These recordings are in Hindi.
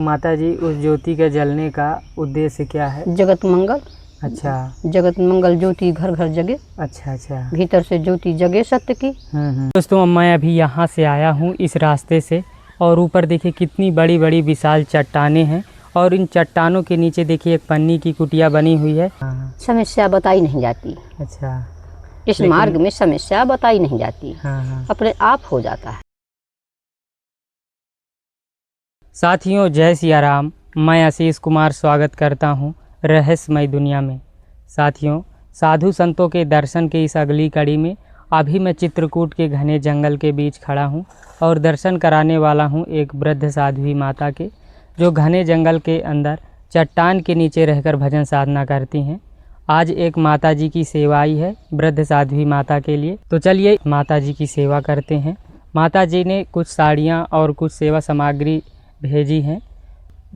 माता जी, उस ज्योति के जलने का उद्देश्य क्या है? जगत मंगल। अच्छा। जगत मंगल ज्योति घर घर जगे। अच्छा अच्छा। भीतर से ज्योति जगे सत्य की। दोस्तों, मैं अभी यहाँ से आया हूँ इस रास्ते से, और ऊपर देखिए कितनी बड़ी बड़ी विशाल चट्टानें हैं, और इन चट्टानों के नीचे देखिए एक पन्नी की कुटिया बनी हुई है। समस्या बताई नहीं जाती। अच्छा। इस मार्ग में समस्या बताई नहीं जाती। हाँ। अपने आप हो जाता है। साथियों, जय सिया राम। मैं आशीष कुमार स्वागत करता हूँ रहस्यमय दुनिया में। साथियों, साधु संतों के दर्शन के इस अगली कड़ी में अभी मैं चित्रकूट के घने जंगल के बीच खड़ा हूँ और दर्शन कराने वाला हूँ एक वृद्ध साध्वी माता के, जो घने जंगल के अंदर चट्टान के नीचे रहकर भजन साधना करती हैं। आज एक माता जी की सेवा आई है वृद्ध साध्वी माता के लिए, तो चलिए माता जी की सेवा करते हैं। माता जी ने कुछ साड़ियाँ और कुछ सेवा सामग्री भेजी हैं,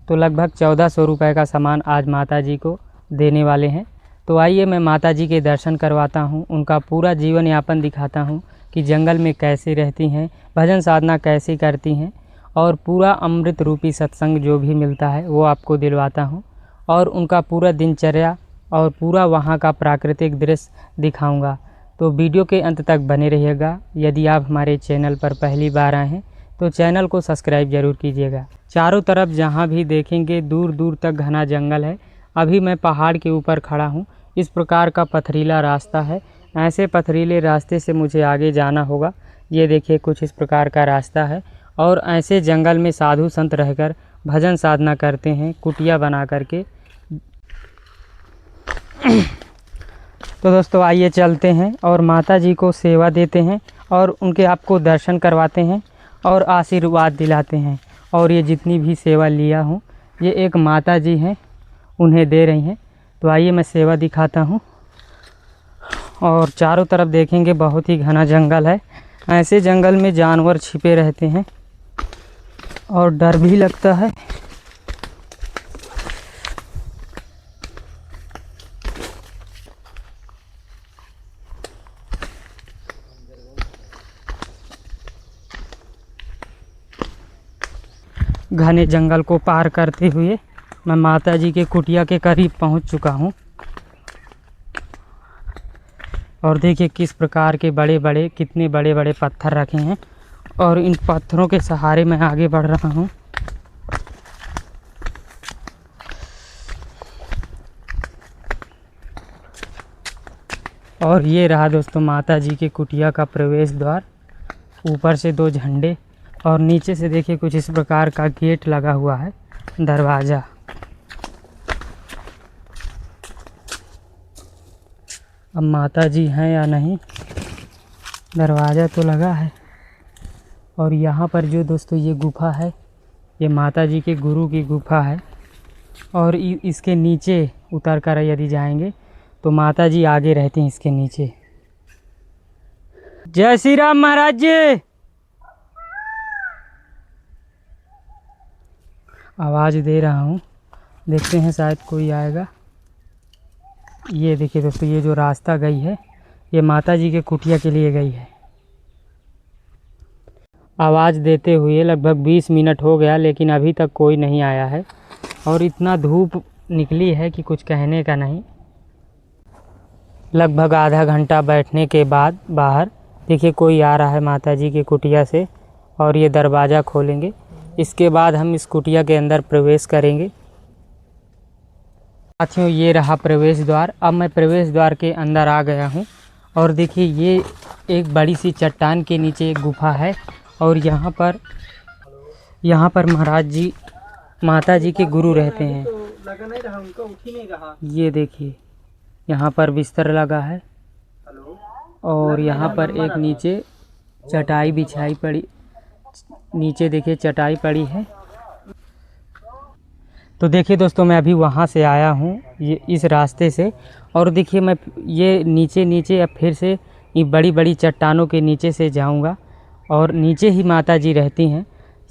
तो लगभग 1400 रुपये का सामान आज माता जी को देने वाले हैं। तो आइए मैं माता जी के दर्शन करवाता हूँ, उनका पूरा जीवन यापन दिखाता हूँ कि जंगल में कैसे रहती हैं, भजन साधना कैसे करती हैं, और पूरा अमृत रूपी सत्संग जो भी मिलता है वो आपको दिलवाता हूँ, और उनका पूरा दिनचर्या और पूरा वहाँ का प्राकृतिक दृश्य दिखाऊँगा। तो वीडियो के अंत तक बने रहिएगा। यदि आप हमारे चैनल पर पहली बार आए हैं तो चैनल को सब्सक्राइब जरूर कीजिएगा। चारों तरफ जहाँ भी देखेंगे दूर दूर तक घना जंगल है। अभी मैं पहाड़ के ऊपर खड़ा हूँ। इस प्रकार का पथरीला रास्ता है। ऐसे पथरीले रास्ते से मुझे आगे जाना होगा। ये देखिए कुछ इस प्रकार का रास्ता है, और ऐसे जंगल में साधु संत रहकर भजन साधना करते हैं, कुटिया बना करके। तो दोस्तों आइए चलते हैं और माता जी को सेवा देते हैं, और उनके आपको दर्शन करवाते हैं और आशीर्वाद दिलाते हैं। और ये जितनी भी सेवा लिया हूँ ये एक माता जी हैं, उन्हें दे रही हैं। तो आइए मैं सेवा दिखाता हूँ। और चारों तरफ देखेंगे बहुत ही घना जंगल है। ऐसे जंगल में जानवर छिपे रहते हैं और डर भी लगता है। घने जंगल को पार करते हुए मैं माता जी के कुटिया के करीब पहुंच चुका हूं, और देखिए किस प्रकार के कितने बड़े बड़े पत्थर रखे हैं, और इन पत्थरों के सहारे मैं आगे बढ़ रहा हूं। और ये रहा दोस्तों माता जी के कुटिया का प्रवेश द्वार। ऊपर से 2 झंडे, और नीचे से देखिए कुछ इस प्रकार का गेट लगा हुआ है, दरवाज़ा। अब माता जी हैं या नहीं, दरवाज़ा तो लगा है। और यहाँ पर जो दोस्तों ये गुफा है, ये माता जी के गुरु की गुफा है, और इसके नीचे उतर कर यदि जाएंगे तो माता जी आगे रहती हैं इसके नीचे। जय श्री राम महाराज जी। आवाज़ दे रहा हूँ, देखते हैं शायद कोई आएगा। ये देखिए दोस्तों, ये जो रास्ता गई है ये माता जी के कुटिया के लिए गई है। आवाज़ देते हुए लगभग 20 मिनट हो गया, लेकिन अभी तक कोई नहीं आया है, और इतना धूप निकली है कि कुछ कहने का नहीं। लगभग आधा घंटा बैठने के बाद बाहर देखिए कोई आ रहा है माता जी के कुटिया से, और ये दरवाज़ा खोलेंगे। इसके बाद हम इस कुटिया के अंदर प्रवेश करेंगे। साथियों, ये रहा प्रवेश द्वार। अब मैं प्रवेश द्वार के अंदर आ गया हूँ, और देखिए ये एक बड़ी सी चट्टान के नीचे एक गुफा है, और यहाँ पर महाराज जी माता जी के गुरु रहते हैं। ये देखिए यहाँ पर बिस्तर लगा है, और यहाँ पर एक नीचे चटाई बिछाई पड़ी, नीचे देखिए चटाई पड़ी है। तो देखिए दोस्तों, मैं अभी वहाँ से आया हूँ ये इस रास्ते से, और देखिए मैं ये नीचे अब फिर से ये बड़ी बड़ी चट्टानों के नीचे से जाऊँगा, और नीचे ही माता जी रहती हैं।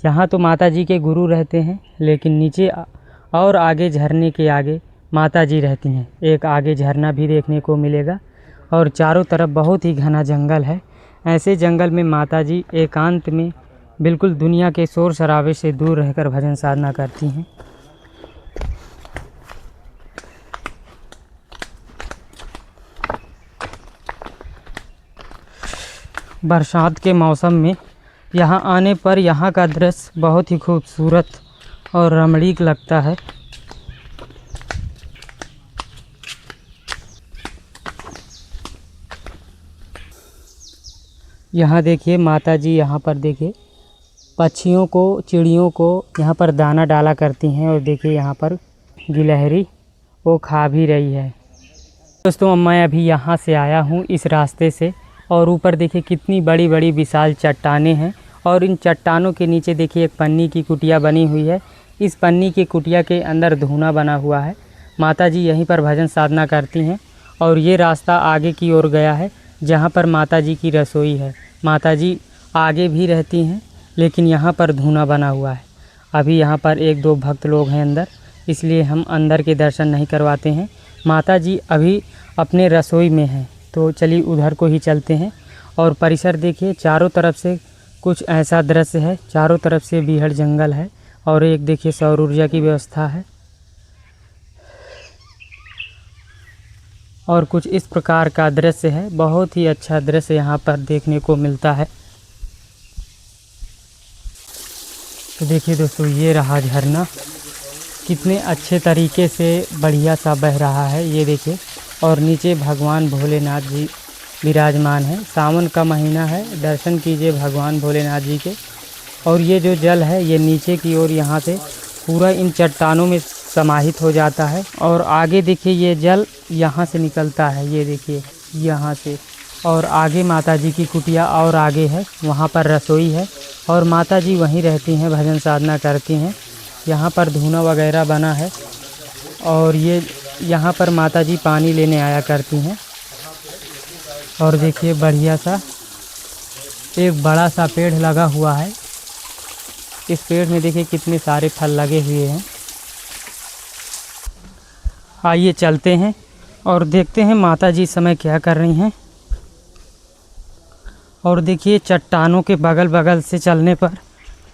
यहाँ तो माता जी के गुरु रहते हैं, लेकिन नीचे और आगे झरने के आगे माता जी रहती हैं। एक आगे झरना भी देखने को मिलेगा, और चारों तरफ बहुत ही घना जंगल है। ऐसे जंगल में माता जी एकांत में बिल्कुल दुनिया के शोर शराबे से दूर रहकर भजन साधना करती हैं। बरसात के मौसम में यहाँ आने पर यहाँ का दृश्य बहुत ही खूबसूरत और रमणीक लगता है। यहाँ देखिए माता जी, यहाँ पर देखिए पक्षियों को, चिड़ियों को यहाँ पर दाना डाला करती हैं। और देखिए यहाँ पर गिलहरी वो खा भी रही है। दोस्तों मैं अभी यहाँ से आया हूँ इस रास्ते से, और ऊपर देखिए कितनी बड़ी बड़ी विशाल चट्टानें हैं। और इन चट्टानों के नीचे देखिए एक पन्नी की कुटिया बनी हुई है। इस पन्नी की कुटिया के अंदर धूना बना हुआ है। माता जी यहीं पर भजन साधना करती हैं। और ये रास्ता आगे की ओर गया है जहाँ पर माता जी की रसोई है। माता जी आगे भी रहती हैं, लेकिन यहाँ पर धूना बना हुआ है। अभी यहाँ पर एक दो भक्त लोग हैं अंदर, इसलिए हम अंदर के दर्शन नहीं करवाते हैं। माता जी अभी अपने रसोई में हैं, तो चलिए उधर को ही चलते हैं। और परिसर देखिए, चारों तरफ से कुछ ऐसा दृश्य है, चारों तरफ से बीहड़ जंगल है। और एक देखिए सौर ऊर्जा की व्यवस्था है। और कुछ इस प्रकार का दृश्य है। बहुत ही अच्छा दृश्य यहाँ पर देखने को मिलता है। तो देखिए दोस्तों, ये रहा झरना, कितने अच्छे तरीके से बढ़िया सा बह रहा है। ये देखिए, और नीचे भगवान भोलेनाथ जी विराजमान हैं। सावन का महीना है, दर्शन कीजिए भगवान भोलेनाथ जी के। और ये जो जल है ये नीचे की ओर यहाँ से पूरा इन चट्टानों में समाहित हो जाता है। और आगे देखिए ये जल यहाँ से निकलता है, ये देखिए यहाँ से। और आगे माता जी की कुटिया और आगे है, वहाँ पर रसोई है। और माता जी वहीं रहती हैं, भजन साधना करती हैं। यहाँ पर धूना वगैरह बना है। और ये यहाँ पर माता जी पानी लेने आया करती हैं। और देखिए बढ़िया सा एक बड़ा सा पेड़ लगा हुआ है। इस पेड़ में देखिए कितने सारे फल लगे हुए हैं। आइए चलते हैं और देखते हैं माता जी इस समय क्या कर रही हैं। और देखिए चट्टानों के बगल बगल से चलने पर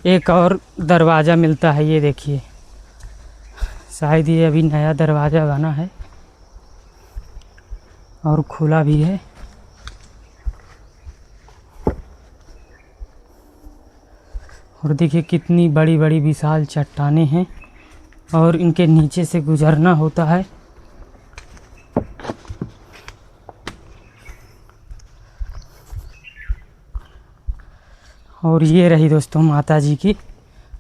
एक और दरवाज़ा मिलता है। ये देखिए, शायद ये अभी नया दरवाज़ा बना है और खुला भी है। और देखिए कितनी बड़ी बड़ी विशाल चट्टानें हैं और इनके नीचे से गुजरना होता है। और ये रही दोस्तों माता जी की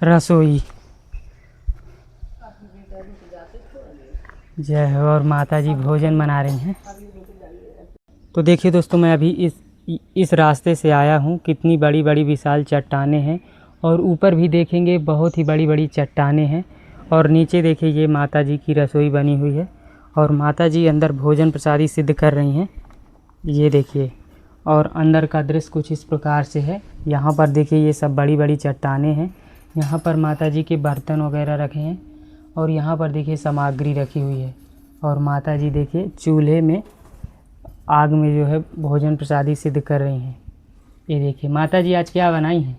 रसोई। जय हो। और माता जी भोजन बना रही हैं। तो देखिए दोस्तों, मैं अभी इस रास्ते से आया हूँ। कितनी बड़ी बड़ी विशाल चट्टानें हैं। और ऊपर भी देखेंगे बहुत ही बड़ी बड़ी चट्टानें हैं। और नीचे देखिए ये माता जी की रसोई बनी हुई है। और माता जी अंदर भोजन प्रसादी सिद्ध कर रही हैं। ये देखिए, और अंदर का दृश्य कुछ इस प्रकार से है। यहाँ पर देखिए ये सब बड़ी बड़ी चट्टानें हैं। यहाँ पर माता जी के बर्तन वगैरह रखे हैं। और यहाँ पर देखिए सामग्री रखी हुई है। और माता जी देखिए चूल्हे में आग में जो है भोजन प्रसादी सिद्ध कर रही हैं। ये देखिए माता जी आज क्या बनाई हैं?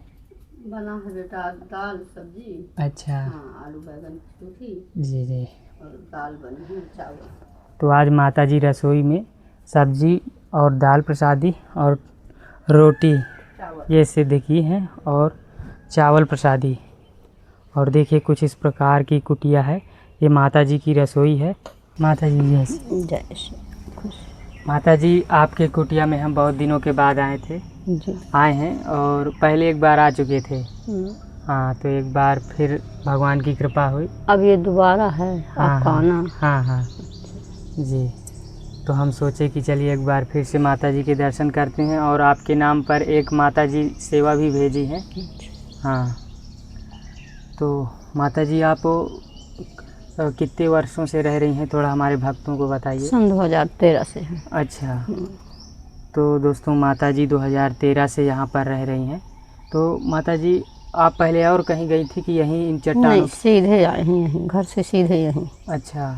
बना है बेटा दाल सब्जी। अच्छा। हाँ, आलू बैगन की सब्जी जी जी। और दाल बनी है, चावल। तो आज माता जी रसोई में सब्जी और दाल प्रसादी और रोटी ये सिद्ध की हैं, और चावल प्रसादी। और देखिए कुछ इस प्रकार की कुटिया है। ये माता जी की रसोई है। माता जी जय श्री माता जी, आपके कुटिया में हम बहुत दिनों के बाद आए थे, आए हैं। और पहले एक बार आ चुके थे। हाँ, तो एक बार फिर भगवान की कृपा हुई। अब ये दोबारा है हाँ आपका आना। हाँ हाँ जी। तो हम सोचे कि चलिए एक बार फिर से माता जी के दर्शन करते हैं। और आपके नाम पर एक माता जी सेवा भी भेजी है। हाँ, तो माता जी आप कितने वर्षों से रह रही हैं, थोड़ा हमारे भक्तों को बताइए। सन 2013 से है। अच्छा। तो दोस्तों माता जी 2013 से यहाँ पर रह रही हैं। तो माता जी आप पहले और कहीं गई थी कि यहीं इन चट्टानों? नहीं, सीधे आए हैं यहीं, घर से सीधे यहीं। अच्छा।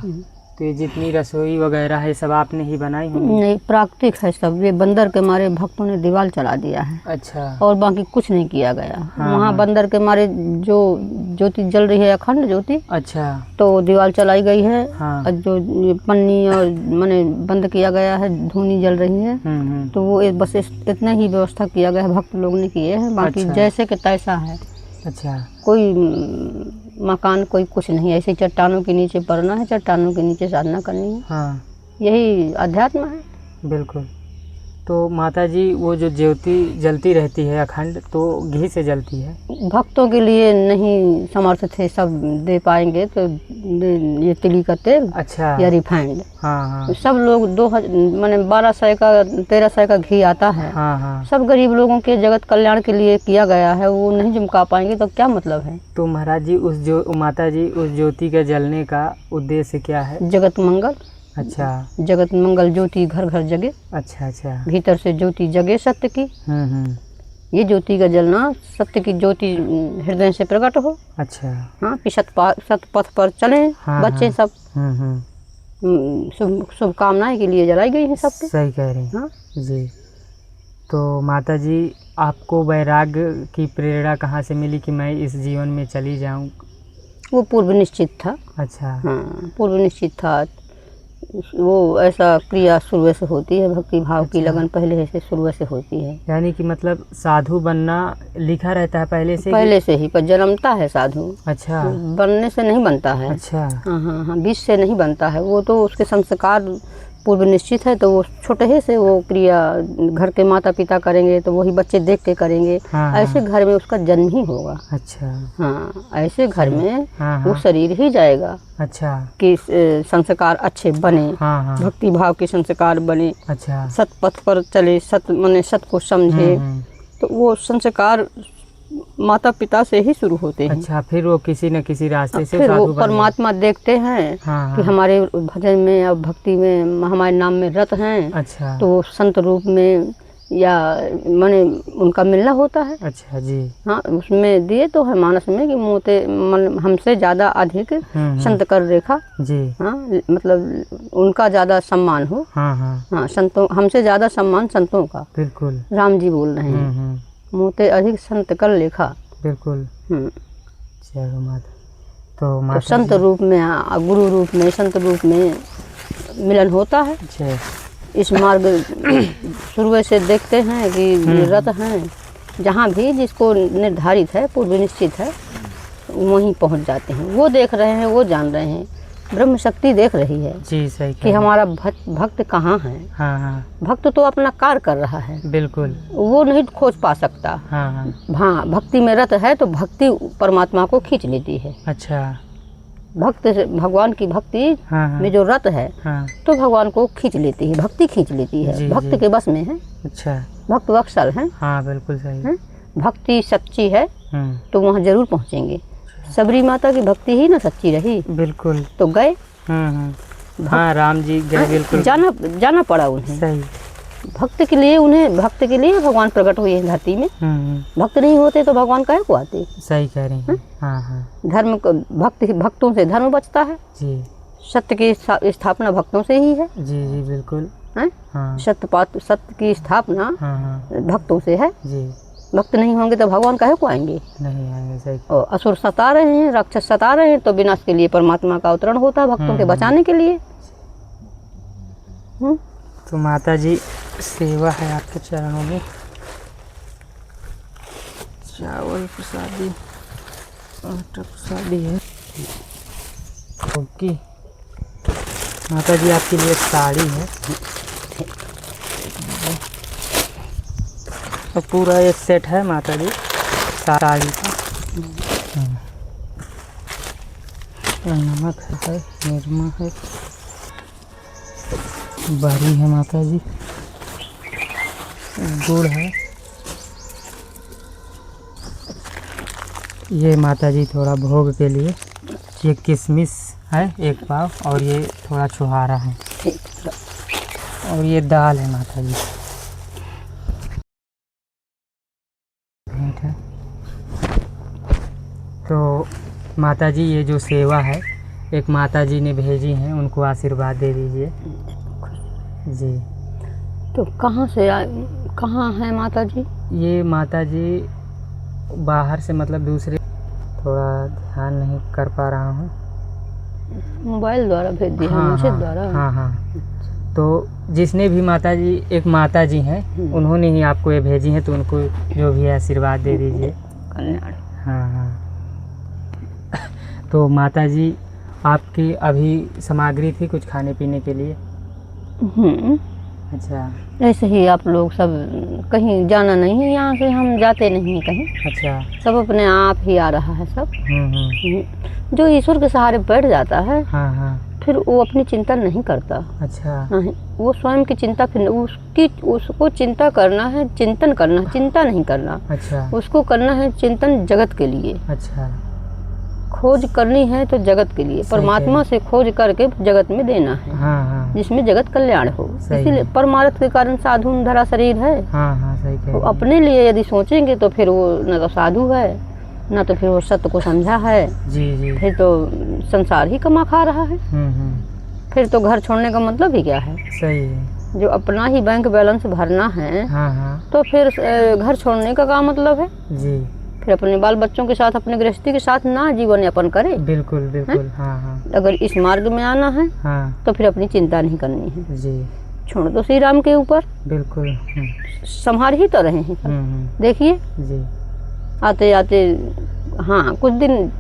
तो तो ये जितनी रसोई वगैरह है सब आपने ही बनाई होंगी? नहीं, प्राकृतिक है सब। ये बंदर के मारे भक्तों ने दीवार चला दिया है अच्छा। और बाकी कुछ नहीं किया गया। हाँ, वहाँ हाँ। बंदर के मारे जो ज्योति जल रही है, अखंड ज्योति, अच्छा। तो दीवार चलाई गई है। हाँ। और जो ये पन्नी और माने बंद किया गया है, धूनी जल रही है, तो वो बस इतना ही व्यवस्था किया गया है, भक्त लोग ने किए हैं। बाकी अच्छा। जैसे कि तैसा है। अच्छा। कोई मकान, कोई कुछ नहीं, ऐसे चट्टानों के नीचे पड़ना है, चट्टानों के नीचे साधना करनी है। हाँ, यही अध्यात्म है। बिल्कुल। तो माता जी वो जो ज्योति जलती रहती है अखंड, तो घी से जलती है? भक्तों के लिए नहीं समर्थ थे सब दे पाएंगे, तो ये तिली का तेल अच्छा। या रिफाइंड। हाँ हाँ। सब लोग माने 1200 का 1300 का घी आता है। हाँ हाँ। सब गरीब लोगों के जगत कल्याण के लिए किया गया है, वो नहीं चमका पाएंगे तो क्या मतलब है। तो महाराज जी माता जी उस ज्योति के जलने का उद्देश्य क्या है? जगत मंगल। अच्छा। जगत मंगल ज्योति घर घर जगे। अच्छा अच्छा। भीतर से ज्योति जगे सत्य की। ये ज्योति का जलना, सत्य की ज्योति हृदय से प्रकट हो। अच्छा। हाँ, कि सत पथ पर चले। हाँ, बच्चे हाँ। सब शुभकामनाएं के लिए जलाई गई हैं सबके। सही कह रही हैं। हाँ जी। तो माता जी आपको वैराग्य की प्रेरणा कहाँ से मिली कि मैं इस जीवन में चली जाऊँ? वो पूर्व निश्चित था। अच्छा। हाँ, पूर्व निश्चित था। वो ऐसा क्रिया शुरू से होती है, भक्ति भाव की लगन पहले से शुरू से होती है। यानी कि मतलब साधु बनना लिखा रहता है पहले से? पहले से ही, पर जन्मता है साधु। अच्छा। बनने से नहीं बनता है। अच्छा। हाँ हाँ हाँ, बीच से नहीं बनता है। वो तो उसके संस्कार पूर्व निश्चित है, तो वो छोटे ही से वो क्रिया घर के माता पिता करेंगे तो वही बच्चे देख के करेंगे। हाँ, ऐसे घर में उसका जन्म ही होगा। अच्छा। हाँ, ऐसे घर में हाँ, वो हाँ। शरीर ही जाएगा अच्छा। कि संस्कार अच्छे बने। हाँ हाँ। भक्ति भाव के संस्कार बने। अच्छा। सत पथ पर चले, सत माने सत को समझे। तो वो संस्कार माता पिता से ही शुरू होते हैं। अच्छा, फिर वो किसी न किसी रास्ते से फिर वो साधु बन परमात्मा देखते हैं। हाँ, कि हाँ। हमारे भजन में या भक्ति में हमारे नाम में रत हैं। अच्छा। तो संत रूप में या माने उनका मिलना होता है। अच्छा जी। हाँ, उसमें दिए तो है मानस में कि मोते हमसे ज़्यादा अधिक संत कर रेखा जी। हाँ, मतलब उनका ज़्यादा सम्मान हो। हाँ हाँ हाँ, संतों हमसे ज़्यादा सम्मान संतों का। बिल्कुल, राम जी बोल रहे हैं, मोते अधिक संत कर लेखा। बिल्कुल। चलो माता, तो संत रूप में, गुरु रूप में, संत रूप में मिलन होता है। इस मार्ग शुरू से देखते हैं कि रत हैं, जहाँ भी जिसको निर्धारित है, पूर्व निश्चित है, वहीं पहुँच जाते हैं। वो देख रहे हैं, वो जान रहे हैं, ब्रह्म शक्ति देख रही है जी। सही कि हमारा भक्त कहाँ है। हाँ हाँ। भक्त तो अपना कार्य कर रहा है। बिल्कुल, वो नहीं खोज पा सकता। हाँ हाँ हाँ, भक्ति में रत है तो भक्ति परमात्मा को खींच लेती है। अच्छा, भक्त भगवान की भक्ति में जो रत है तो भगवान को खींच लेती है, भक्ति खींच लेती है। भक्त के बस में है। अच्छा, भक्त वत्सल है। हाँ बिल्कुल सही है। भक्ति सच्ची है तो वहाँ जरूर पहुँचेंगे। सबरी माता की भक्ति ही ना सच्ची रही। बिल्कुल, तो गए। हाँ, राम जी गए। बिल्कुल, जाना पड़ा उन्हें। सही, भक्त के लिए उन्हें, भक्त के लिए भगवान प्रकट हुए हैं धरती में। भक्त नहीं होते तो भगवान काहे को आते। सही कह रही हैं। हाँ हाँ, धर्म को भक्तों से धर्म बचता है जी। सत्य की स्थापना भक्तों से ही है जी। जी बिल्कुल है। हाँ, सत्य की स्थापना भक्तों से है जी। भक्त नहीं होंगे तो भगवान काहे को आएंगे। नहीं आएंगे। सही। और असुर सता रहे हैं, राक्षस सता रहे हैं, तो विनाश के लिए परमात्मा का अवतरण होता है भक्तों के बचाने के लिए। तो माता जी सेवा है आपके चरणों में, चावल प्रसादी, आटा प्रसादी है। ओके, माता जी आपके लिए साड़ी है तो पूरा एक सेट है माता जी साड़ी का। नमक है, निरमा है, बड़ी है माता जी, गुड़ है। ये माता जी थोड़ा भोग के लिए, ये किशमिश है 1 पाव, और ये थोड़ा छुहारा है, और ये दाल है माता जी। तो माता जी ये जो सेवा है एक माता जी ने भेजी हैं, उनको आशीर्वाद दे दीजिए। जी। तो कहाँ है माता जी? ये माता जी बाहर से, मतलब दूसरे, थोड़ा ध्यान नहीं कर पा रहा हूँ। मोबाइल द्वारा भेज दिया? हाँ, मैसेज द्वारा? हाँ। तो जिसने भी माता जी, एक माता जी हैं, उन्होंने ही आपको ये भेजी हैं, तो उनको जो भी है आशीर्वाद दे दीजिए। कल्याण। हाँ। तो माता जी, आपकी अभी सामग्री थी कुछ खाने पीने के लिए? अच्छा। ऐसे ही आप लोग सब, कहीं जाना नहीं है यहाँ से, हम जाते नहीं हैं कहीं। अच्छा। सब अपने आप ही आ रहा है सब। जो ईश्वर के सहारे बैठ जाता है, हाँ। फिर वो अपनी चिंता नहीं करता। अच्छा। नहीं, वो स्वयं की चिंता, फिर उसको चिंता करना है, चिंतन करना, चिंता नहीं करना। अच्छा। उसको करना है चिंतन जगत के लिए। अच्छा। खोज करनी है तो जगत के लिए, परमात्मा से खोज करके जगत में देना है। हाँ। जिसमें जगत कल्याण हो। इसीलिए परमार्थ के कारण साधु धरा शरीर है। हाँ, सही कह रही हैं। तो अपने लिए यदि सोचेंगे तो फिर वो न तो साधु है, न तो फिर वो सत्य को समझा है। जी। फिर तो संसार ही कमा खा रहा है। फिर तो घर छोड़ने का मतलब ही क्या है? सही है। जो अपना ही बैंक बैलेंस भरना है, हाँ। तो फिर घर छोड़ने का क्या मतलब है? जी। फिर अपने बाल बच्चों के साथ, अपने गृहस्थी के साथ ना जीवन यापन करे। बिल्कुल। हाँ। अगर इस मार्ग में आना है, हाँ, तो फिर अपनी चिंता नहीं करनी है। जी। छोड़ दो श्री राम के ऊपर। बिल्कुल। संभाल ही तो रहे हैं सब। देखिए जी। आते आते, हाँ, कुछ दिन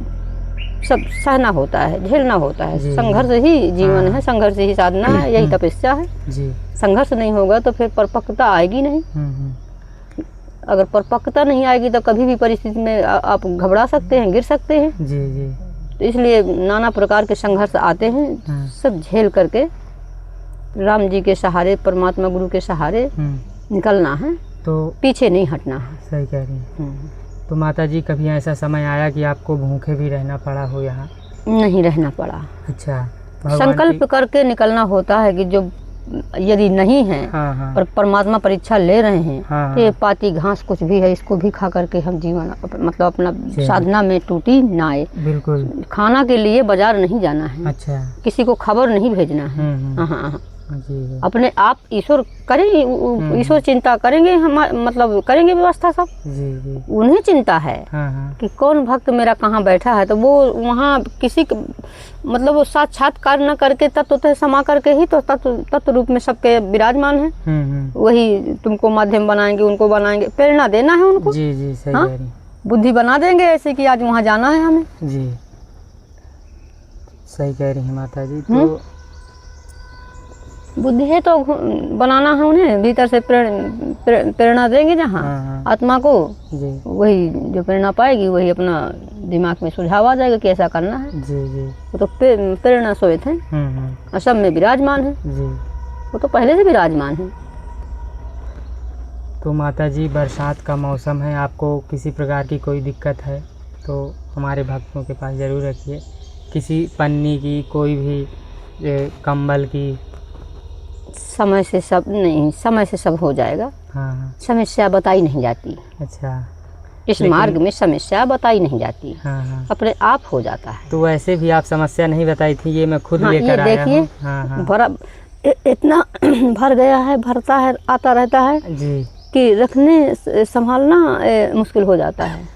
सब सहना होता है, झेलना होता है। संघर्ष ही जीवन है, संघर्ष ही साधना है, यही तपस्या है। जी। संघर्ष नहीं होगा तो फिर परिपक्वता आएगी नहीं। अगर परिपक्वता नहीं आएगी तो कभी भी परिस्थिति में आप घबरा सकते हैं, गिर सकते हैं। जी। तो इसलिए नाना प्रकार के संघर्ष आते हैं, सब झेल करके राम जी के सहारे, परमात्मा गुरु के सहारे निकलना है, तो पीछे नहीं हटना है। सही कह रही हैं। तो माता जी, कभी ऐसा समय आया कि आपको भूखे भी रहना पड़ा हो यहाँ? नहीं रहना पड़ा। अच्छा। संकल्प करके निकलना होता है कि जो यदि नहीं है, हाँ। और परमात्मा परीक्षा ले रहे हैं, हाँ। तो ये पाती घास कुछ भी है, इसको भी खा करके हम जीवन, मतलब अपना साधना में टूटी ना आए। बिल्कुल। खाना के लिए बाजार नहीं जाना है। अच्छा। किसी को खबर नहीं भेजना है। हाँ। अपने आप ईश्वर करेंगे, ईश्वर चिंता करेंगे, हम मतलब करेंगे व्यवस्था सब। जी। उन्हें चिंता है कि कौन भक्त मेरा कहाँ बैठा है, तो वो वहाँ किसी मतलब वो साक्षात्कार न करके तत्व समा करके ही तो तत्व रूप में सबके विराजमान है। वही तुमको माध्यम बनाएंगे, उनको बनाएंगे, प्रेरणा देना है उनको। जी, सही कह रही। बुद्धि बना देंगे ऐसे कि आज वहाँ जाना है हमें। जी, सही कह रही है माता जी। तो बुद्धि है तो बनाना है उन्हें, भीतर से प्रेरणा देंगे जहाँ आत्मा को, वही जो प्रेरणा पाएगी वही अपना दिमाग में सुझाव आ जाएगा कि ऐसा करना है। जी। वो तो प्रेरणा सोयत है और सब में विराजमान है। जी। वो तो पहले से विराजमान है। तो माता जी, बरसात का मौसम है, आपको किसी प्रकार की कोई दिक्कत है तो हमारे भक्तों के पास ज़रूर रखिए। किसी पन्नी की, कोई भी कंबल की। समय से सब नहीं, समय से सब हो जाएगा। हाँ। समस्या बताई नहीं जाती। अच्छा। इस मार्ग में समस्या बताई नहीं जाती। हाँ। अपने आप हो जाता है। तो वैसे भी आप समस्या नहीं बताई थी, ये मैं खुद लेकर आया हूँ। देखिए, भरा इतना भर गया है, भरता है, आता रहता है जी, कि रखने संभालना मुश्किल हो जाता है।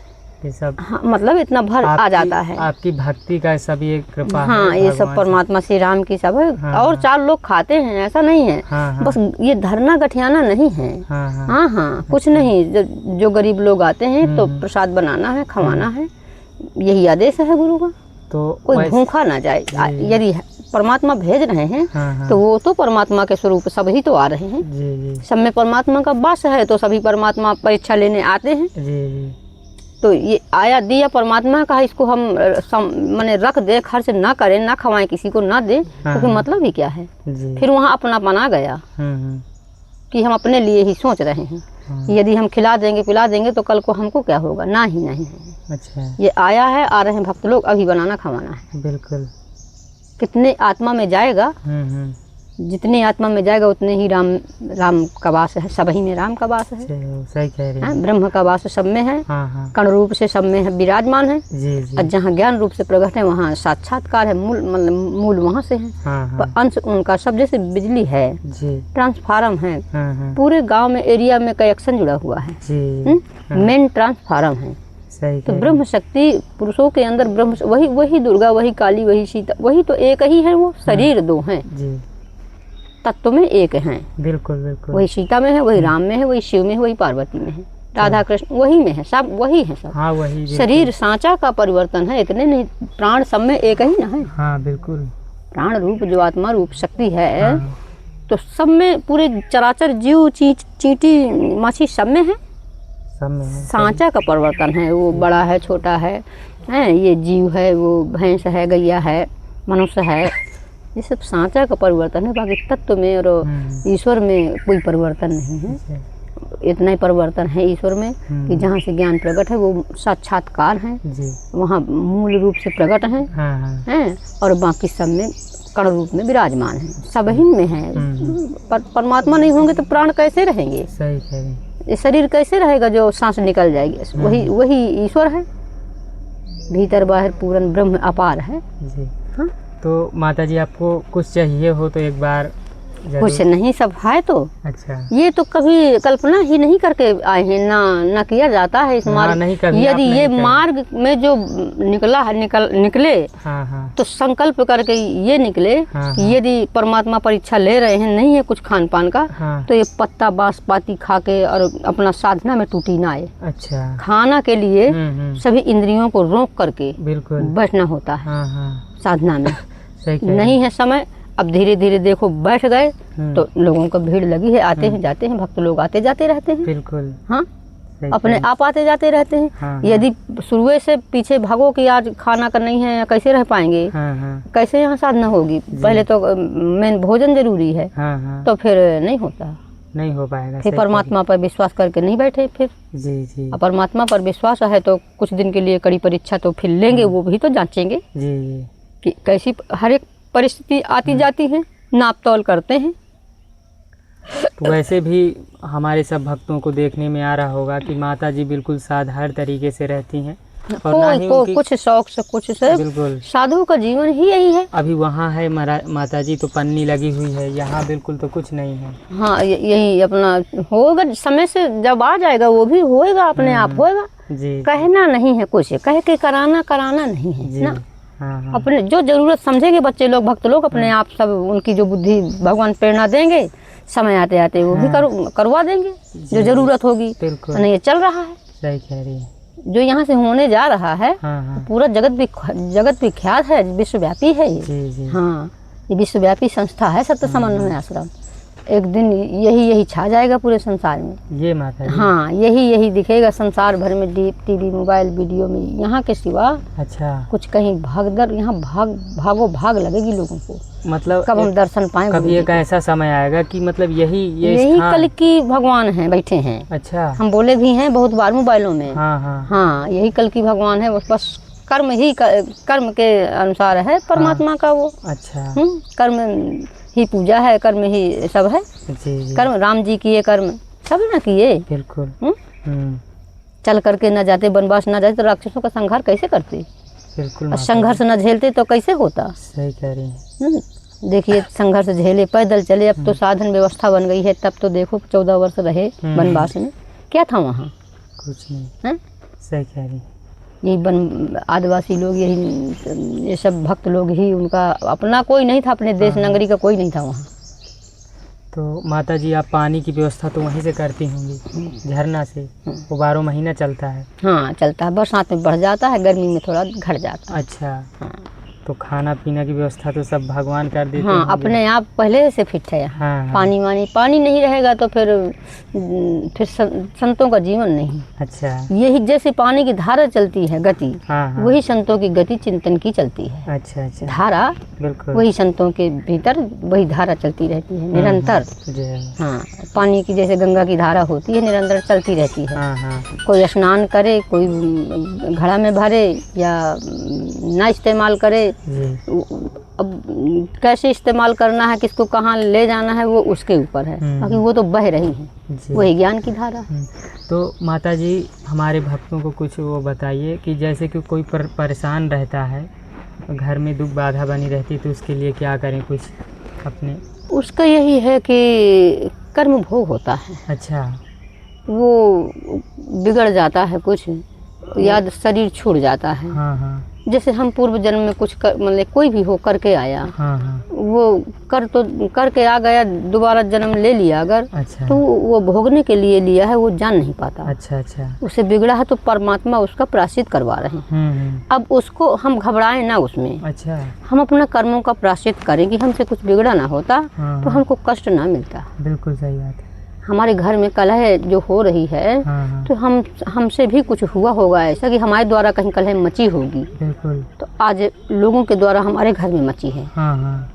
ये सब हाँ, मतलब इतना भर आ जाता है। आपकी भक्ति का सभी एक कृपा है। हाँ, ये सब परमात्मा श्री राम की सब है। हाँ, और 4 लोग खाते हैं, ऐसा नहीं है। हाँ, बस ये धरना गठियाना नहीं है। हाँ, कुछ नहीं। जो गरीब लोग आते हैं तो प्रसाद बनाना है, खवाना है, यही आदेश है गुरु का। तो कोई भूखा ना जाए। यदि परमात्मा भेज रहे हैं तो वो तो परमात्मा के स्वरूप सब ही तो आ रहे हैं। सब में परमात्मा का वास है, तो सभी परमात्मा परीक्षा लेने आते हैं। तो ये आया दिया परमात्मा का, इसको हम माने रख दे, खर्च ना करें, ना खवाएं, किसी को ना दे, तो फिर मतलब ही क्या है? फिर वहाँ अपनापन आ गया कि हम अपने लिए ही सोच रहे हैं। यदि हम खिला देंगे, पिला देंगे तो कल को हमको क्या होगा? ना ही नहीं। अच्छा। ये आया है, आ रहे हैं भक्त लोग, अभी बनाना खवाना है। बिल्कुल। कितने आत्मा में जाएगा जितनी आत्मा में जाएगा उतने ही राम का वास है, सब ही में राम का वास है। सही कह रही हैं। ब्रह्म का वास सब में है, कण रूप से सब में है, विराजमान है। और जहाँ ज्ञान रूप से प्रकट है वहाँ साक्षात्कार है, मूल वहाँ से है। पर अंश उनका सब जैसे बिजली है, ट्रांसफार्म है, पूरे गांव में एरिया में कनेक्शन जुड़ा हुआ है, मेन ट्रांसफार्म है। तो ब्रह्म शक्ति पुरुषों के अंदर ब्रह्म, वही दुर्गा, वही काली, वही सीता, वही तो एक ही है। वो शरीर दो हैं, तत्व में एक हैं। बिल्कुल बिल्कुल। वही सीता में है, वही राम में है, वही शिव में है, वही पार्वती में है, राधा कृष्ण वही में है, सब वही है सब। हाँ, वही। शरीर सांचा का परिवर्तन है, इतने नहीं, प्राण सब में एक ही ना है। हाँ बिल्कुल। प्राण रूप जो आत्मा रूप शक्ति है, तो सब में, पूरे चराचर जीव, चींटी, माछी सब में है, सांचा का परिवर्तन है। वो बड़ा है, छोटा है, ये जीव है, वो भैंस है, गैया है, मनुष्य है, ये सब सांचा का परिवर्तन है। बाकी तत्व में और ईश्वर में कोई परिवर्तन नहीं है। इतना ही परिवर्तन है ईश्वर में कि जहाँ से ज्ञान प्रकट है वो साक्षात्कार है, वहाँ मूल रूप से प्रकट है, और बाकी सब में कण रूप में विराजमान है, सब ही में है। परमात्मा नहीं होंगे तो प्राण कैसे रहेंगे? सही कह रही हैं। ये शरीर कैसे रहेगा जो सांस निकल जाएगी? वही ईश्वर है, भीतर बाहर पूर्ण ब्रह्म अपार है। हाँ? तो माताजी आपको कुछ चाहिए हो तो एक बार कुछ नहीं, सब है तो। अच्छा, ये तो कभी कल्पना ही नहीं करके आए हैं, ना किया जाता है इस मार्ग। यदि ये मार्ग में जो निकले तो संकल्प करके ये निकले कि यदि परमात्मा परीक्षा ले रहे हैं, नहीं है कुछ खान पान का, तो ये पत्ता बांस पाती खा के और अपना साधना में टूटी ना आए। अच्छा, खाना के लिए सभी इंद्रियों को रोक करके बैठना होता है साधना में। नहीं है समय, अब धीरे धीरे देखो बैठ गए तो लोगों का भीड़ लगी है, आते हैं जाते हैं, भक्त लोग आते जाते रहते हैं। बिल्कुल। हाँ, अपने आप आते जाते रहते हैं। हाँ, यदि शुरू से पीछे भागो कि आज खाना का नहीं है, कैसे रह पाएंगे? कैसे यहाँ साधना होगी? पहले तो मेन भोजन जरूरी है। तो फिर नहीं होता, नहीं हो पाएगा। फिर परमात्मा पर विश्वास करके नहीं बैठे फिर। जी। परमात्मा पर विश्वास है तो कुछ दिन के लिए कड़ी परीक्षा तो फिर लेंगे, वो भी तो जांचेंगे कि कैसी हर एक परिस्थिति आती जाती है, नाप तौल करते हैं। तो वैसे भी हमारे सब भक्तों को देखने में आ रहा होगा कि माता जी बिल्कुल साधारण तरीके से रहती हैं, और कुछ शौक से कुछ से। बिल्कुल, साधु का जीवन ही यही है। अभी वहाँ है माता जी तो पन्नी लगी हुई है, यहाँ बिल्कुल तो कुछ नहीं है। हाँ, यही अपना होगा, समय से जब आ जाएगा वो भी होएगा, अपने आप होएगा जी। कहना नहीं है कुछ, कह के कराना नहीं है ना। हाँ। अपने जो जरूरत समझेंगे बच्चे लोग, भक्त लोग, अपने आप सब उनकी जो बुद्धि भगवान प्रेरणा देंगे, समय आते आते वो भी करवा देंगे जो जरूरत होगी। नहीं, ये चल रहा है। सही कह रही है। जो यहाँ से होने जा रहा है पूरा जगत विख्यात है, विश्वव्यापी है ये। हाँ, ये विश्वव्यापी संस्था है सत्य समन्वय आश्रम। एक दिन यही छा जाएगा पूरे संसार में ये माता जी। हाँ, यही दिखेगा संसार भर में, टीवी मोबाइल वीडियो में। यहाँ के सिवा अच्छा कुछ कहीं भागदर, यहाँ भाग लगेगी लोगों को। मतलब कब हम दर्शन पाएं? कभी एक ऐसा समय आएगा कि मतलब यही कल की भगवान है, बैठे हैं। अच्छा, हम बोले भी हैं बहुत बार मोबाइलों में। हाँ, यही कल की भगवान है। बस कर्म के अनुसार है परमात्मा का वो। अच्छा, कर्म ही पूजा है, कर्म ही सब है। जी। कर्म राम जी किए, कर्म सब ना किए। बिल्कुल। चल करके न जाते वनवास, न जाते तो राक्षसों का संहार कैसे करते? बिल्कुल। संघर्ष न झेलते तो कैसे होता? सही कह रही हैं। देखिए, संघर्ष झेले, पैदल चले, अब तो साधन व्यवस्था बन गई है। तब तो देखो 14 वर्ष रहे वनवास में, क्या था वहाँ? कुछ नहीं है। सही कह रही। यही आदिवासी लोग, ये सब भक्त लोग ही, उनका अपना कोई नहीं था, अपने देश नगरी का कोई नहीं था वहाँ। तो माता जी, आप पानी की व्यवस्था तो वहीं से करती होंगी, झरना से? वो 12 महीना चलता है? हाँ, चलता है। बरसात में बढ़ जाता है, गर्मी में थोड़ा घट जाता है। अच्छा। हाँ, तो खाना पीना की व्यवस्था तो सब भगवान कर देते हैं? हाँ, अपने आप पहले से फिट है। हाँ। पानी नहीं रहेगा तो फिर संतों का जीवन नहीं। अच्छा, यही जैसे पानी की धारा चलती है गति, वही संतों की गति चिंतन की चलती है। अच्छा। धारा बिल्कुल वही संतों के भीतर वही धारा चलती रहती है निरंतर। हाँ, पानी की जैसे गंगा की धारा होती है, निरंतर चलती रहती है। कोई स्नान करे, कोई घड़ा में भरे या ना इस्तेमाल करे, अब कैसे इस्तेमाल करना है, किसको कहाँ ले जाना है, वो उसके ऊपर है, बाकी वो तो बह रही हैं, वही ज्ञान की धारा है। तो माता जी हमारे भक्तों को कुछ वो बताइए कि जैसे कि कोई परेशान रहता है, घर में दुख बाधा बनी रहती, तो उसके लिए क्या करें कुछ अपने? उसका यही है कि कर्म भोग होता है। अच्छा। वो बिगड़ जाता है कुछ, याद शरीर छूट जाता है। हाँ हाँ। जैसे हम पूर्व जन्म में कुछ मतलब कोई भी हो करके आया। हाँ हाँ। वो करके आ गया, दोबारा जन्म ले लिया अगर। अच्छा। तो वो भोगने के लिए लिया है, वो जान नहीं पाता। अच्छा अच्छा। उसे बिगड़ा है तो परमात्मा उसका प्रायश्चित करवा रहे हैं। अब उसको हम घबराएं ना उसमें। अच्छा। हम अपना कर्मों का प्रायश्चित करें कि हमसे कुछ बिगड़ा ना होता। हाँ, तो हमको कष्ट ना मिलता। बिल्कुल सही बात है। हमारे घर में कलह जो हो रही है। हाँ। तो हमसे भी कुछ हुआ होगा ऐसा कि हमारे द्वारा कहीं कलह मची होगी। बिल्कुल। तो आज लोगों के द्वारा हमारे घर में मची है। हाँ हाँ।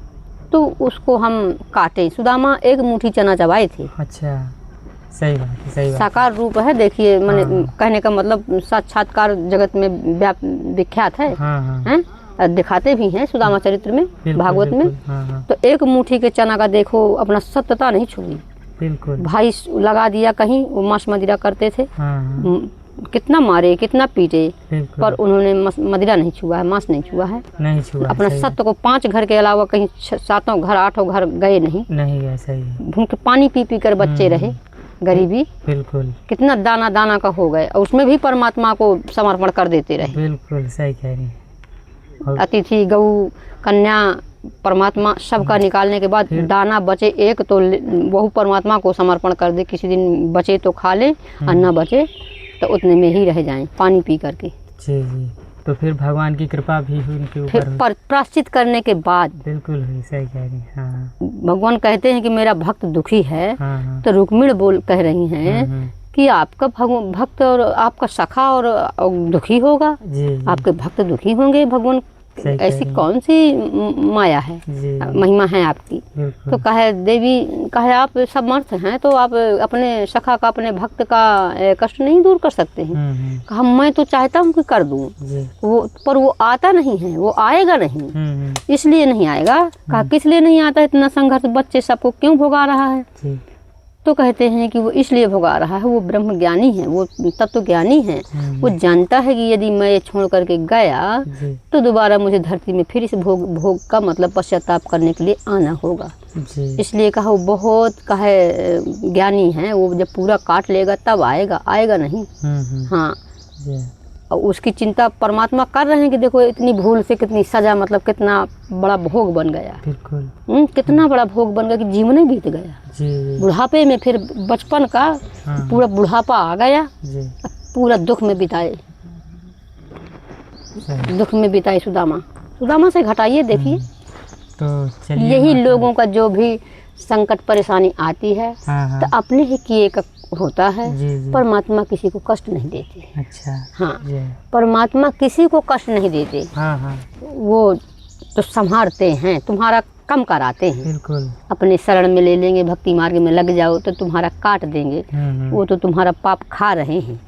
तो उसको हम काटे। सुदामा एक मुट्ठी चना चबाए थे। अच्छा, सही बात है, सही बात। साकार रूप है, देखिए मैंने कहने का मतलब साक्षात्कार जगत में विख्यात है। हैं, दिखाते भी हैं सुदामा चरित्र में, भागवत में। तो एक मुट्ठी के चना का देखो अपना सत्यता नहीं छोड़ी। बिल्कुल। भाई लगा दिया कहीं, वो मांस मदिरा करते थे। कितना मारे, कितना पीटे, पर उन्होंने मदिरा नहीं छुआ है, मांस नहीं छुआ है, नहीं छुआ। अपना सत्य को 5 घर के अलावा कहीं 7 घर 8 घर गए नहीं गए। सही। भूख पानी पी पी कर बच्चे रहे, गरीबी। बिल्कुल। कितना दाना दाना का हो गए, और उसमें भी परमात्मा को समर्पण कर देते रहे। बिल्कुल सही कह रही हैं। अतिथि, गऊ, कन्या, परमात्मा सबका निकालने के बाद दाना बचे एक तो वह परमात्मा को समर्पण कर दे। किसी दिन बचे तो खा ले, और न बचे तो उतने में ही रह जाएं पानी पी करके। जी जी। तो फिर भगवान की कृपा भी हुई उनके ऊपर। फिर प्रायश्चित करने के बाद। बिल्कुल हुई, सही कह रही हैं। हाँ। भगवान कहते हैं कि मेरा भक्त दुखी है। हाँ। तो रुक्मिणी कह रही हैं कि आपका भक्त और आपका सखा और दुखी होगा। जी। आपके भक्त दुखी होंगे, भगवान ऐसी कौन सी माया है, महिमा है आपकी। तो कहे देवी, कहे आप समर्थ हैं तो आप अपने सखा का, अपने भक्त का कष्ट नहीं दूर कर सकते हैं। कहा मैं तो चाहता हूँ कि कर दूँ, वो पर वो आता नहीं है, वो आएगा नहीं। इसलिए नहीं आएगा। कहा किस लिए नहीं आता, इतना संघर्ष बच्चे सबको क्यों भोगा रहा है। तो कहते हैं कि वो इसलिए भोगा रहा है, वो ब्रह्म ज्ञानी है, वो तत्व ज्ञानी है। वो जानता है कि यदि मैं ये छोड़ करके गया तो दोबारा मुझे धरती में फिर इस भोग का मतलब पश्चाताप करने के लिए आना होगा। इसलिए कहा वो बहुत कहे ज्ञानी है, वो जब पूरा काट लेगा तब आएगा, आएगा नहीं। हाँ। और उसकी चिंता परमात्मा कर रहे हैं कि देखो इतनी भूल से कितनी सजा, मतलब कितना बड़ा भोग बन गया। बिल्कुल। कितना बड़ा भोग बन गया कि जीवन ही बीत गया। बुढ़ापे में फिर बचपन का पूरा बुढ़ापा आ गया, पूरा दुख में बिताए, दुख में बिताए सुदामा से घटाइए। देखिए तो यही लोगों का जो भी संकट परेशानी आती है तो अपने ही किए का होता है। परमात्मा किसी को कष्ट नहीं देते। अच्छा। हाँ, परमात्मा किसी को कष्ट नहीं देते। वो तो संभालते हैं, तुम्हारा कम कराते हैं। बिल्कुल। अपने शरण में ले लेंगे, भक्ति मार्ग में लग जाओ तो तुम्हारा काट देंगे। वो तो तुम्हारा पाप खा रहे हैं,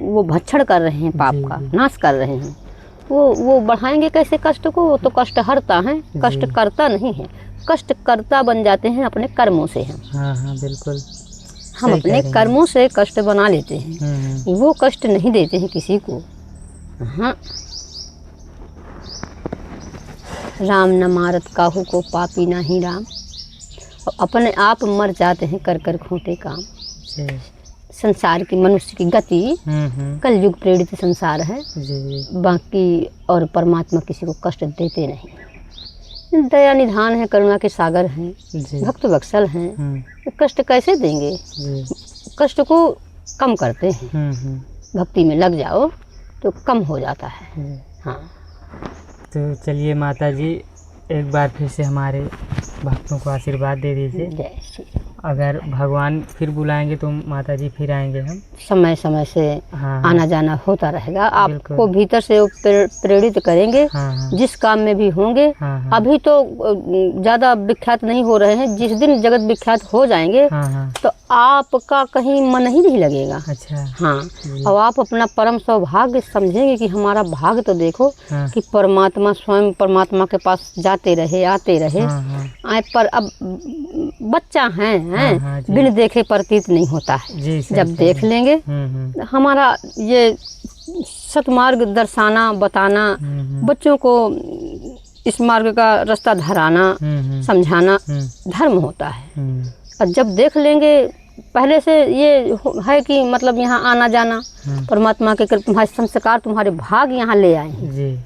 वो भक्षण कर रहे हैं, पाप का नाश कर रहे हैं। वो बढ़ाएंगे कैसे कष्ट को, वो तो कष्ट हरता है, कष्ट करता नहीं है। कष्ट करता बन जाते हैं अपने कर्मों से हम। हाँ, बिल्कुल। हम अपने कर्मों से कष्ट बना लेते हैं, वो कष्ट नहीं देते हैं किसी को। हाँ। राम न मारत काहू को पापी नाही राम, और अपने आप मर जाते हैं कर कर खोटे काम। संसार की मनुष्य की गति कल युग प्रेरित संसार है। बाकी और परमात्मा किसी को कष्ट देते नहीं। दया निधान है, करुणा के सागर हैं, भक्त वत्सल हैं। कष्ट कैसे देंगे, कष्ट को कम करते हैं। भक्ति में लग जाओ तो कम हो जाता है। हाँ। तो चलिए माता जी एक बार फिर से हमारे भक्तों को आशीर्वाद दे दीजिए। अगर भगवान फिर बुलाएंगे तो माता जी फिर आएंगे हम? समय समय से हाँ, आना जाना होता रहेगा। आपको भीतर से वो प्रेरित करेंगे। हाँ, जिस काम में भी होंगे। हाँ, अभी तो ज़्यादा विख्यात नहीं हो रहे हैं, जिस दिन जगत विख्यात हो जाएंगे तो आपका कहीं मन ही नहीं लगेगा। अच्छा। हाँ, और आप अपना परम सौभाग्य समझेंगे कि हमारा भाग्य तो देखो कि परमात्मा स्वयं परमात्मा के पास जाते रहे आते रहे। पर अब बच्चा हैं बिन देखे प्रतीत नहीं होता है। जब देख लेंगे हमारा ये सतमार्ग दर्शाना बताना, बच्चों को इस मार्ग का रास्ता धराना समझाना धर्म होता है। और जब देख लेंगे पहले से ये है कि मतलब यहाँ आना जाना परमात्मा के तुम्हारे संस्कार तुम्हारे भाग यहाँ ले आए हैं।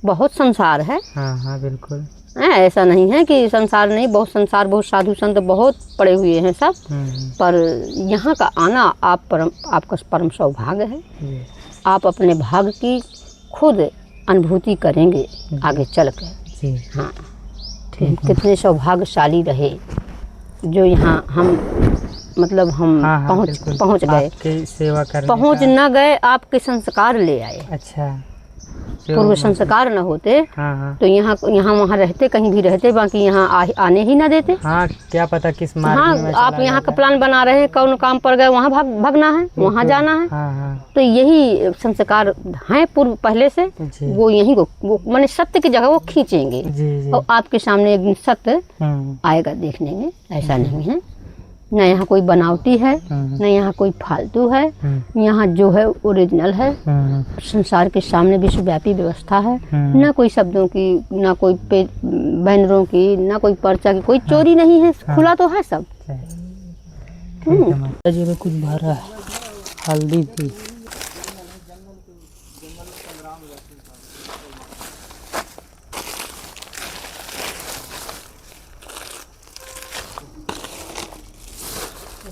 बहुत संसार है। हाँ बिल्कुल। ऐसा नहीं है कि संसार नहीं, बहुत संसार, बहुत साधु संत बहुत पड़े हुए हैं सब। पर यहाँ का आना आपका परम सौभाग्य है। आप अपने भाग की खुद अनुभूति करेंगे आगे चल कर। हाँ, कितने सौभाग्यशाली रहे जो यहाँ हम मतलब हम पहुँच गए। सेवा करने पहुँच न गए, आपके संस्कार ले आए। अच्छा, पूर्व संस्कार न होते तो यहाँ वहाँ रहते, कहीं भी रहते, बाकी यहाँ आने ही ना देते। हाँ, क्या पता किस मार्ग में आप यहाँ का प्लान बना रहे हैं, कौन काम पर गए, वहाँ भागना है, वहाँ जाना है। तो यही संस्कार हैं पूर्व पहले से, वो यही वो माने सत्य की जगह वो खींचेंगे। और आपके सामने एक दिन सत्य आएगा देखने में। ऐसा नहीं है, न यहाँ कोई बनावटी है, न यहाँ कोई फालतू है। यहाँ जो है ओरिजिनल है। संसार के सामने विश्वव्यापी व्यवस्था है। न कोई शब्दों की, न कोई बैनरों की, न कोई पर्चा की, कोई चोरी नहीं है। खुला तो है सब। जी में कुछ भरा है, हल्दी थी।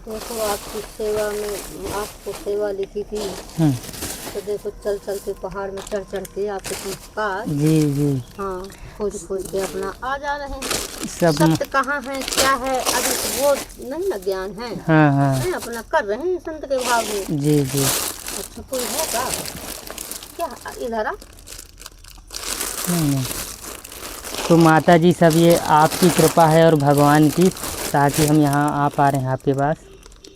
देखो आपकी सेवा में आपको सेवा लिखी थी तो देखो चल चल के पहाड़ में चढ़ चढ़ के आपके संस्कार हाँ खोज के अपना आ जा रहे हैं। सत्य कहाँ है क्या है अभी वो नहीं ना ज्ञान है। नहीं अपना कर रहे हैं संत के भाव में। अच्छा, कोई है क्या इधर आ? नहीं। तो माता जी सब ये आपकी कृपा है और भगवान की, ताकि हम यहाँ आ पा रहे हैं आपके पास।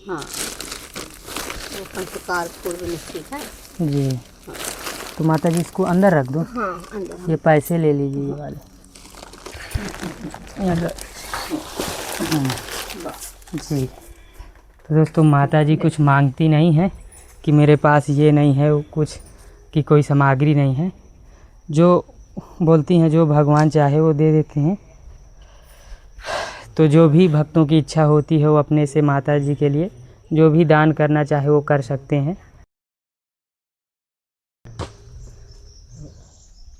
हाँ, वो संस्कार पूर्व निश्चित है। जी। तो माता जी इसको अंदर रख दो। हाँ, अंदर। ये पैसे ले लीजिए ये वाले। जी। तो दोस्तों माता जी कुछ मांगती नहीं है कि मेरे पास ये नहीं है, कुछ की कोई सामग्री नहीं है। जो बोलती हैं जो भगवान चाहे वो दे देते हैं। तो जो भी भक्तों की इच्छा होती है वो अपने से माता जी के लिए जो भी दान करना चाहे वो कर सकते हैं।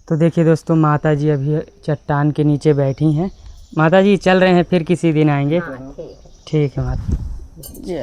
तो देखिए दोस्तों माता जी अभी चट्टान के नीचे बैठी हैं। माता जी चल रहे हैं, फिर किसी दिन आएंगे। हाँ, ठीक है माता जी।